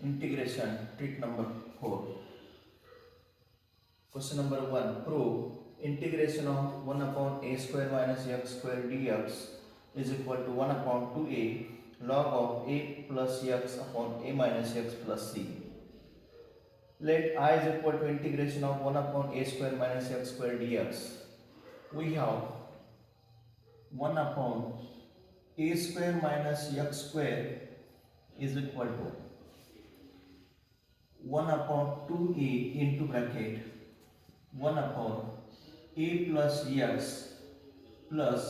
integration trick number 4. Question number 1. Prove integration of 1 upon a square minus x square dx is equal to 1 upon 2a log of a plus x upon a minus x plus c. Let I is equal to integration of 1 upon a square minus x square dx. We have 1 upon a square minus x square is equal to 1 upon 2a into bracket 1 upon a plus x plus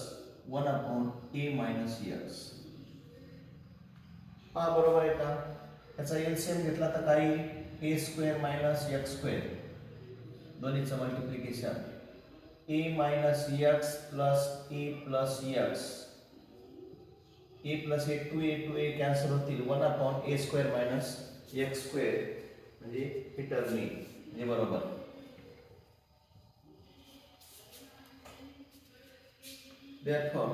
1 upon a minus x. पहा बरोबर आहे का? याचा LCM घेतला तर काही a square minus x square दोन्हीचं multiplication a minus x plus a plus x a plus a 2a cancel होतील 1 upon a square minus x square म्हणजे हे टर्म म्हणजे बरोबर. Therefore,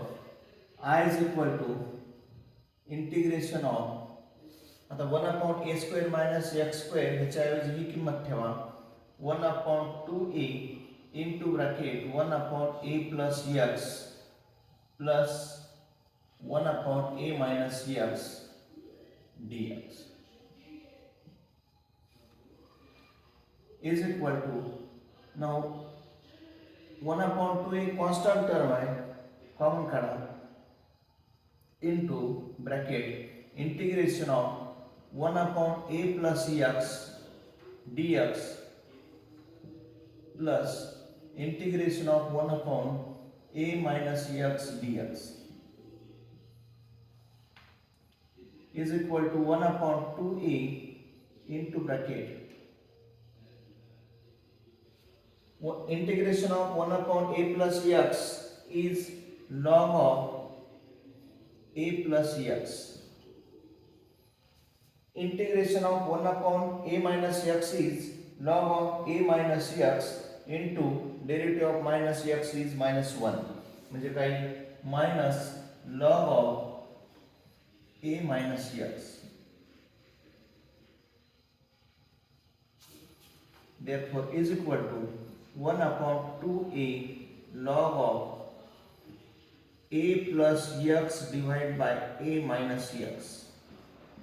I is equal to integration of आता 1 upon a square minus x square ह्याच्याऐवजी ही किंमत ठेवा 1 upon 2a into bracket 1 upon a plus x plus 1 upon a minus x dx is equal to now 1 upon 2a constant term आहे common काढा into bracket integration of 1 upon a plus x dx plus integration of 1 upon a minus x dx is equal to 1 upon 2a into bracket integration of 1 upon a plus x is log of a plus x. Integration of 1 upon a minus x is log of a minus x into derivative of minus x is minus 1. म्हणजे काय minus log of a minus x. Therefore is equal to 1 upon 2a log of a plus x divided by a minus x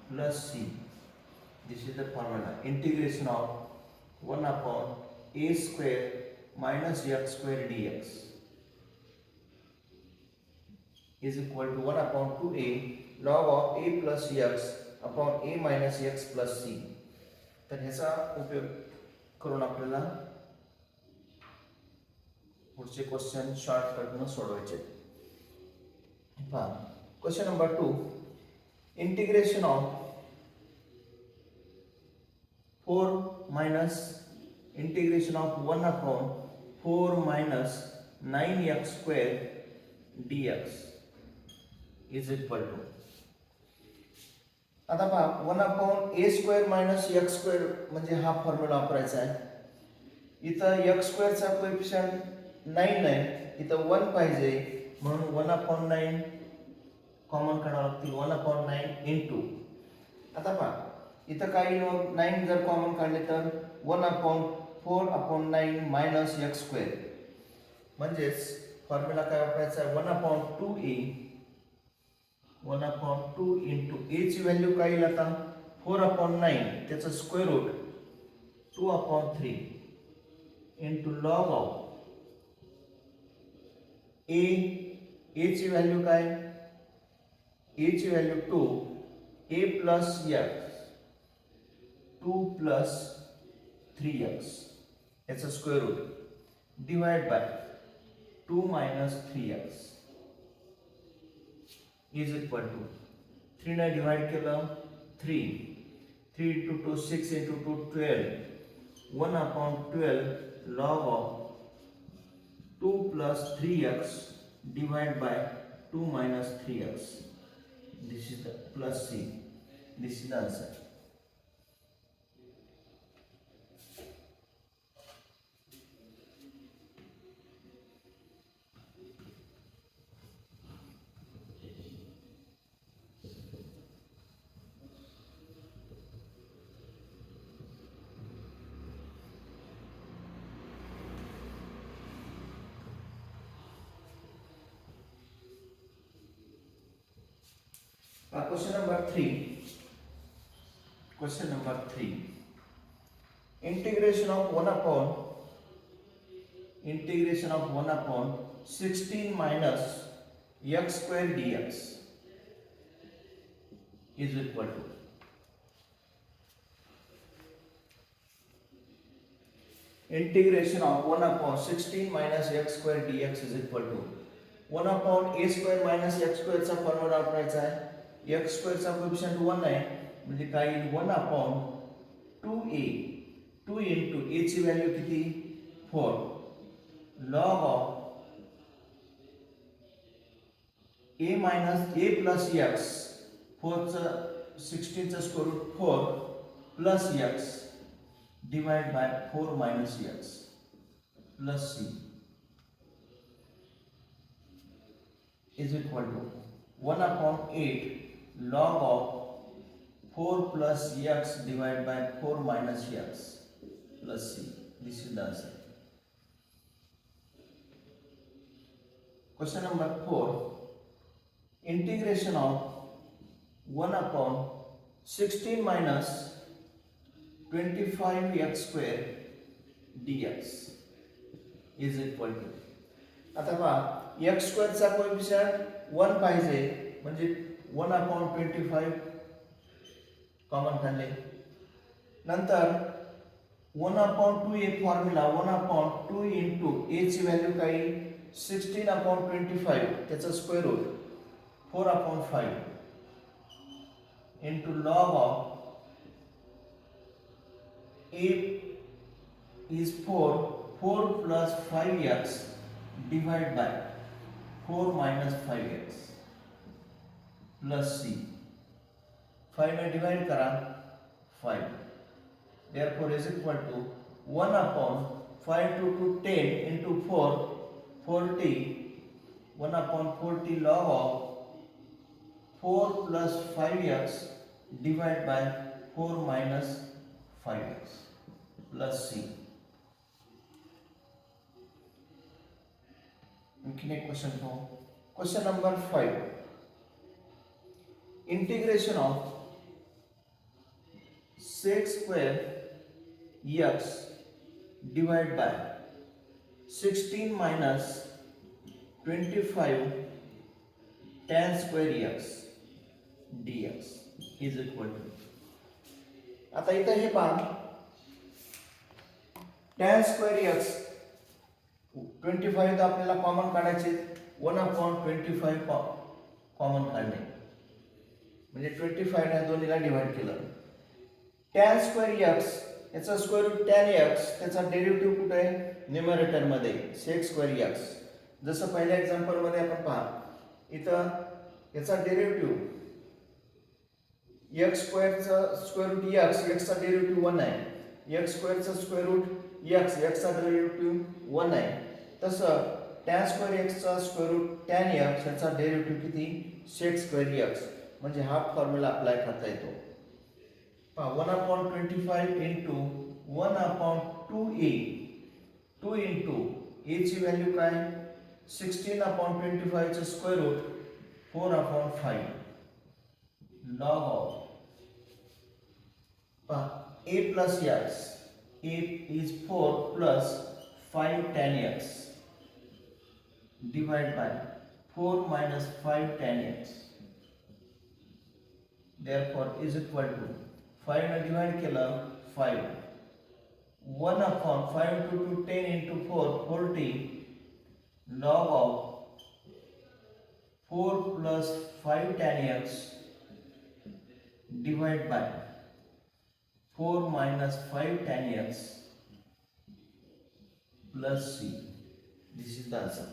plus c. This is the formula. Integration of 1 upon a square minus x square dx is equal to 1 upon 2a log of a plus x upon a minus x plus c. तर ह्याचा उपयोग करून आपल्याला पुढचे question शॉर्टकटने सोडवायचे. Question number 2. Integration of 4 minus integration of 1 upon 4 minus 9x square dx is equal to आता पहा 1 upon a square minus x square म्हणजे हा फॉर्म्युला वापरायचा आहे. इथं x square चा कोएफिशियंट 9 आहे, इथं 1 पाहिजे म्हणून 1 upon 9 कॉमन काढावं लागतील 1 upon 9 into आता पहा इथं काही 9 जर कॉमन काढले तर 1 upon 4 upon 9 minus x square म्हणजेच फॉर्म्युला काय वापरायचा आहे 1 upon 2a 1 upon 2 into a ची व्हॅल्यू काय येईल आता 4 upon 9 त्याचं square root 2 upon 3 into log of a ची व्हॅल्यू काय a ची value 2 a plus x 2 plus 3x याचा square root divide by 2 minus 3x is equal to 3 ने डिवाइड केलं 3 3 into 2 6 into 2 12 1 upon 12 log of 2 plus 3x divided by 2 minus 3x. This is the plus c. This is the answer. Question number 3. Question number 3. Integration of 1 upon 16 minus x square dx is equal to integration of 1 upon 16 minus x square dx is equal to 1 upon a square minus x square चा formula वापरायचा आहे. x square चा coefficient 1 आहे म्हणजे काय येईल 1 upon 2a 2 into a ची value किती 4 log of a minus a plus x 4 चा 16 चा square root 4 plus x divided by 4 minus x plus c is equal to 1 upon 8 log of 4 plus x divided by 4 minus x plus c. This is the answer. Question number 4. Integration of 1 upon 16 minus 25x square dx is equal to आता पहा x square चा coefficient 1 पाहिजे म्हणजे 1 upon 25 common काढले नंतर 1 upon 2a formula 1 upon 2 into a ची value काय 16 upon 25 त्याचा square root 4 upon 5 into log of a is 4 plus 5x divided by 4 minus 5x plus c 5 ने डिवाइड करा 5 therefore is equal to 1 upon 5 to 10 into 4 40 1 upon 40 log of 4 plus 5x divided by 4 minus 5x plus c. एक question को question number 5. Integration of sec square x divided by 16 minus 25 tan square x dx is equal to आता इथं हे पहा tan square x 25 आपल्याला common काढायचे 1 upon 25 common काढणे म्हणजे 25 ने दोन्हीला डिवाइड केलं tan square x याचा स्क्वेअर रूट tan x त्याचा डेरिव्हेटिव्ह कुठे आहे न्यूमरेटर मध्ये sec square x जसं पहिल्या एक्झाम्पल मध्ये आपण पहा इथं याचा डेरिव्हेटिव्ह x स्क्वेअर चा स्क्वेअर रूट x चा डेरिव्हेटिव्ह 1 आहे x स्क्वेअर चा स्क्वेअर रूट x चा डेरिव्हेटिव्ह 1 आहे तसं tan स्क्वेअर x चा स्क्वेअर रूट tan x याचा डेरिव्हेटिव्ह किती sec square x म्हणजे हा फॉर्म्युला अप्लाय करता येतो पहा 1 upon 25 into 1 upon 2a 2 into a ची व्हॅल्यू काय 16 upon 25 चे square root 4 upon 5 log of a plus x a is 4 plus 5 tan x divided by 4 minus 5 tan x therefore is equal to 5 ने divide केलं 5 1 upon 5 to 10 into 4 40 log of 4 plus 5 tan x divided by 4 minus 5 tan x plus c. This is the answer.